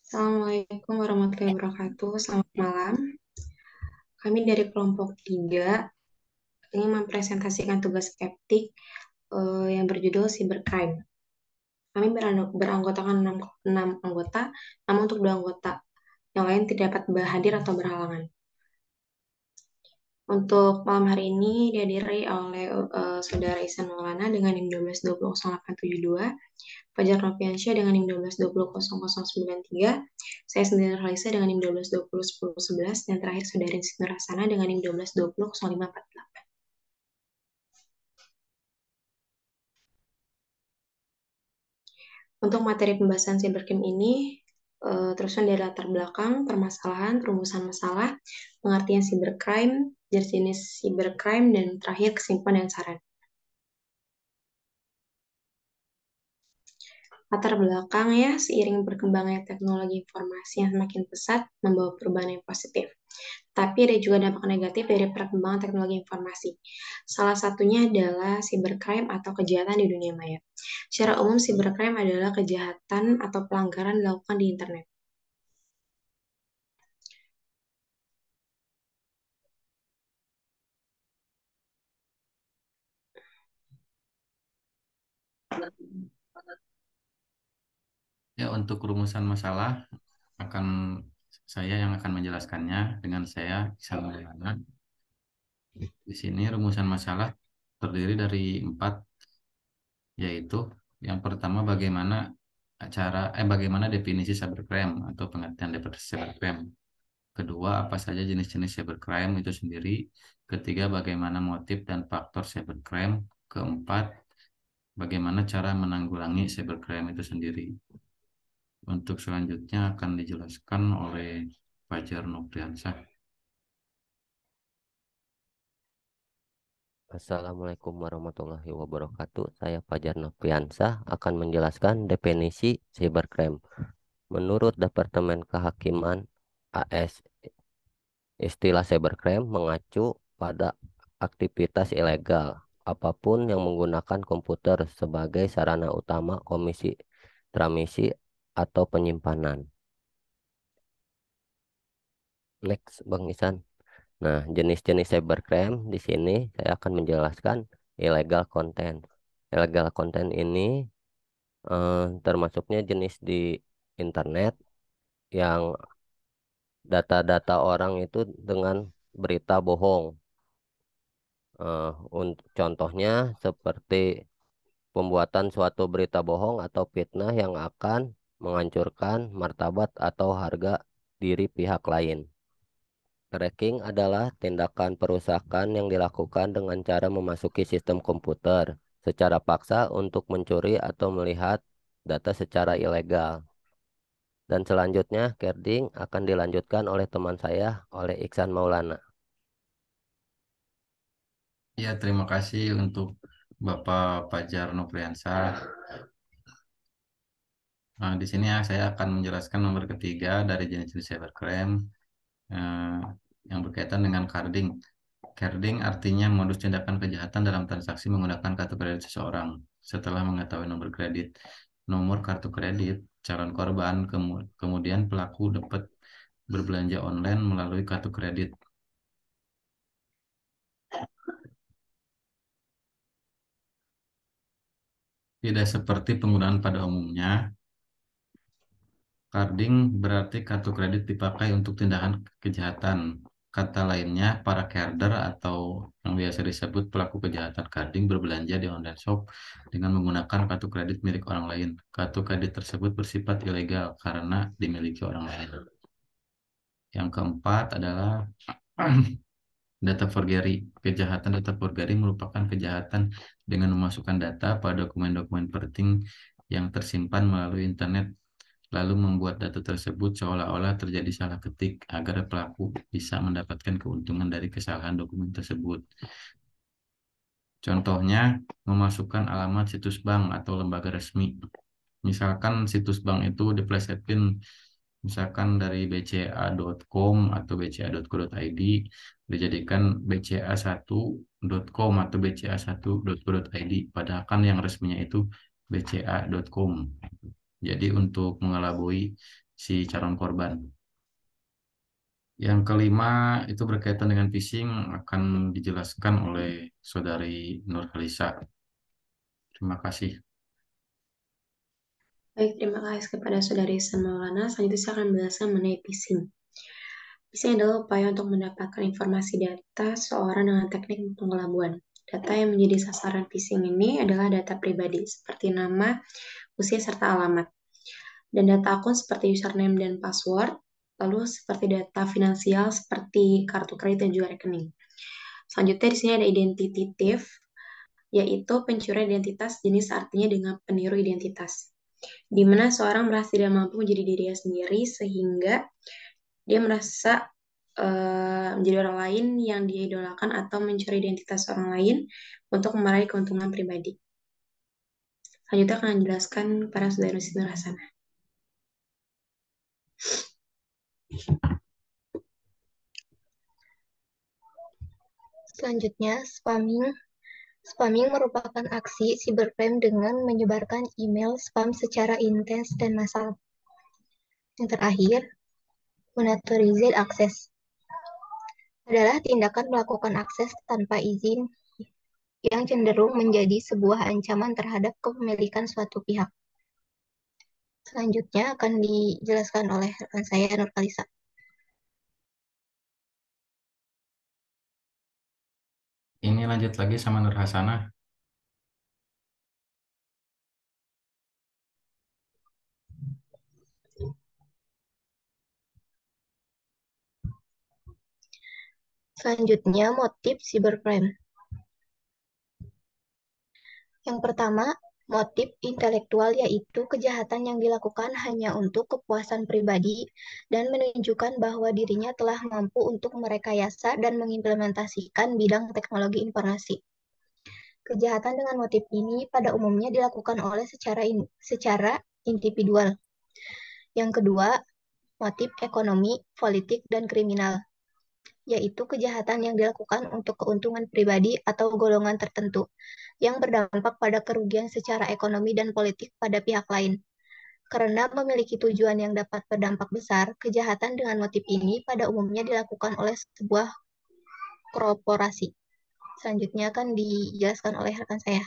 Assalamualaikum warahmatullahi wabarakatuh. Selamat malam. Kami dari kelompok 3 ingin mempresentasikan tugas skeptik yang berjudul Cybercrime. Kami beranggotakan 6 anggota, namun untuk 2 anggota yang lain tidak dapat hadir atau berhalangan. Untuk malam hari ini dihadiri oleh Saudara Ihsan Maulana dengan NIM 1220872, Fajar Nopiansyah dengan NIM 1220093, saya sendiri Raisa dengan NIM 122010111, dan terakhir Saudara Siti Nur Hasanah dengan NIM 1220548. Untuk materi pembahasan cybercrime ini tersusun dari latar belakang, permasalahan, perumusan masalah, pengertian cybercrime, jenis cybercrime, dan terakhir kesimpulan dan saran. Latar belakang ya, seiring berkembangnya teknologi informasi yang semakin pesat membawa perubahan yang positif. Tapi ada juga dampak negatif dari perkembangan teknologi informasi. Salah satunya adalah cybercrime atau kejahatan di dunia maya. Secara umum, cybercrime adalah kejahatan atau pelanggaran dilakukan di internet. Ya, untuk rumusan masalah akan saya yang akan menjelaskannya dengan saya Ihsan Maulana. Di sini rumusan masalah terdiri dari 4, yaitu yang pertama bagaimana definisi cybercrime atau pengertian definisi cybercrime. Kedua, apa saja jenis-jenis cybercrime itu sendiri. Ketiga, bagaimana motif dan faktor cybercrime. Keempat, bagaimana cara menanggulangi cybercrime itu sendiri. Untuk selanjutnya akan dijelaskan oleh Fajar Nopriansah. Assalamualaikum warahmatullahi wabarakatuh. Saya Fajar Nopriansah akan menjelaskan definisi cybercrime. Menurut Departemen Kehakiman AS, istilah cybercrime mengacu pada aktivitas ilegal apapun yang menggunakan komputer sebagai sarana utama komisi, transmisi, atau penyimpanan. Next, Bang Isan. Nah, jenis-jenis cybercrime di sini saya akan menjelaskan illegal content. Illegal content ini termasuknya jenis di internet yang data-data orang itu dengan berita bohong. Untuk contohnya seperti pembuatan suatu berita bohong atau fitnah yang akan menghancurkan martabat atau harga diri pihak lain. Cracking adalah tindakan perusakan yang dilakukan dengan cara memasuki sistem komputer secara paksa untuk mencuri atau melihat data secara ilegal. Dan selanjutnya, carding akan dilanjutkan oleh teman saya, oleh Iksan Maulana. Ya, terima kasih untuk Bapak Fajar Nopriansah. Nah, di sini saya akan menjelaskan nomor ketiga dari jenis-jenis cybercrime eh, yang berkaitan dengan carding. Carding artinya modus tindakan kejahatan dalam transaksi menggunakan kartu kredit seseorang. Setelah mengetahui nomor kartu kredit calon korban, kemudian pelaku dapat berbelanja online melalui kartu kredit. Tidak seperti penggunaan pada umumnya, carding berarti kartu kredit dipakai untuk tindakan kejahatan. Kata lainnya, para carder atau yang biasa disebut pelaku kejahatan carding berbelanja di online shop dengan menggunakan kartu kredit milik orang lain. Kartu kredit tersebut bersifat ilegal karena dimiliki orang lain. Yang keempat adalah data forgery. Kejahatan data forgery merupakan kejahatan dengan memasukkan data pada dokumen-dokumen penting yang tersimpan melalui internet, lalu membuat data tersebut seolah-olah terjadi salah ketik agar pelaku bisa mendapatkan keuntungan dari kesalahan dokumen tersebut. Contohnya, memasukkan alamat situs bank atau lembaga resmi. Misalkan situs bank itu diplesetin misalkan dari bca.com atau bca.co.id dijadikan bca1.com atau bca1.co.id, padahal kan yang resminya itu bca.com. Jadi untuk mengelabui si calon korban. Yang kelima itu berkaitan dengan phishing akan dijelaskan oleh Saudari Nur Kalisa. Terima kasih. Baik, terima kasih kepada Saudari Ihsan Maulana. Selanjutnya saya akan menjelaskan mengenai phishing. Phishing adalah upaya untuk mendapatkan informasi data seorang dengan teknik penggelabuan. Data yang menjadi sasaran phishing ini adalah data pribadi seperti nama, usia, serta alamat. Dan data akun seperti username dan password, lalu seperti data finansial seperti kartu kredit dan juga rekening. Selanjutnya di sini ada identity thief, yaitu pencurian identitas jenis artinya dengan peniru identitas, di mana seorang merasa tidak mampu menjadi dirinya sendiri sehingga dia merasa menjadi orang lain yang dia idolakan atau mencuri identitas orang lain untuk meraih keuntungan pribadi. Selanjutnya akan dijelaskan para saudara Nur Hasanah. Selanjutnya, spamming. Spamming merupakan aksi cybercrime dengan menyebarkan email spam secara intens dan massal. Yang terakhir, unauthorized access adalah tindakan melakukan akses tanpa izin yang cenderung menjadi sebuah ancaman terhadap kepemilikan suatu pihak. Selanjutnya akan dijelaskan oleh rekan saya, Nur Kalisa. Ini lanjut lagi sama Nur Hasanah. Selanjutnya, motif cybercrime. Yang pertama, motif intelektual yaitu kejahatan yang dilakukan hanya untuk kepuasan pribadi dan menunjukkan bahwa dirinya telah mampu untuk merekayasa dan mengimplementasikan bidang teknologi informasi. Kejahatan dengan motif ini pada umumnya dilakukan oleh secara individual. Yang kedua, motif ekonomi, politik, dan kriminal, yaitu kejahatan yang dilakukan untuk keuntungan pribadi atau golongan tertentu, yang berdampak pada kerugian secara ekonomi dan politik pada pihak lain. Karena memiliki tujuan yang dapat berdampak besar, kejahatan dengan motif ini pada umumnya dilakukan oleh sebuah korporasi. Selanjutnya akan dijelaskan oleh rekan saya.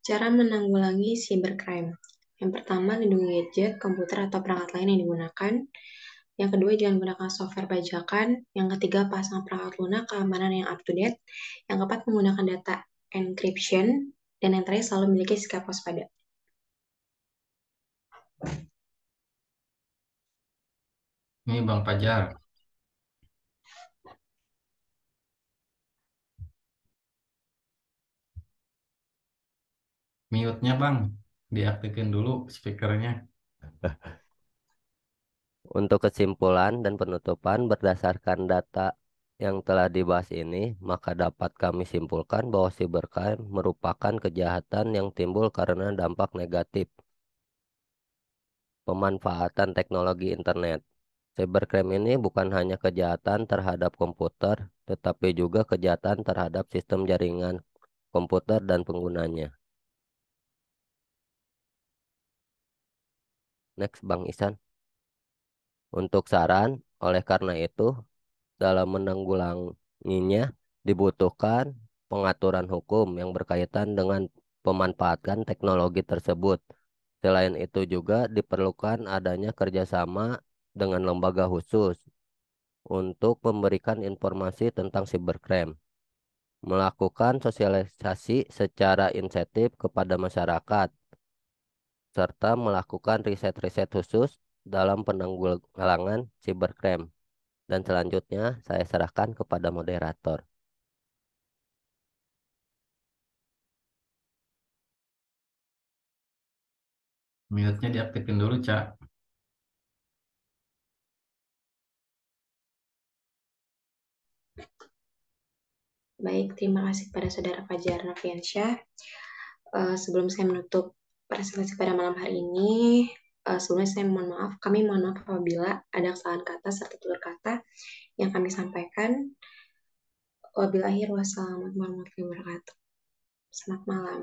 Cara menanggulangi cybercrime. Yang pertama, lindungi gadget, komputer, atau perangkat lain yang digunakan. Yang kedua, jangan gunakan software bajakan. Yang ketiga, pasang perangkat lunak keamanan yang up-to-date. Yang keempat, menggunakan data encryption. Dan yang terakhir, selalu memiliki sikap waspada. Ini Bang Fajar. Mute-nya Bang, diaktifin dulu speakernya. Untuk kesimpulan dan penutupan berdasarkan data yang telah dibahas ini, maka dapat kami simpulkan bahwa cybercrime merupakan kejahatan yang timbul karena dampak negatif pemanfaatan teknologi internet. Cybercrime ini bukan hanya kejahatan terhadap komputer, tetapi juga kejahatan terhadap sistem jaringan komputer dan penggunanya. Next, Bang Isan. Untuk saran, oleh karena itu, dalam menanggulanginya dibutuhkan pengaturan hukum yang berkaitan dengan pemanfaatan teknologi tersebut. Selain itu juga diperlukan adanya kerjasama dengan lembaga khusus untuk memberikan informasi tentang cybercrime, melakukan sosialisasi secara insentif kepada masyarakat, serta melakukan riset-riset khusus dalam penanggulangan cybercrime. Dan selanjutnya saya serahkan kepada moderator. Mute-nya diaktifin dulu, Cak. Baik, terima kasih kepada Saudara Fajar Noviansyah. Sebelum saya menutup presentasi pada malam hari ini, Sebelumnya saya mohon maaf, kami mohon maaf apabila ada kesalahan kata serta tutur kata yang kami sampaikan. Wabillahi wassalamualaikum warahmatullahi wabarakatuh. Selamat malam.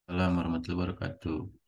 Assalamualaikum warahmatullahi wabarakatuh.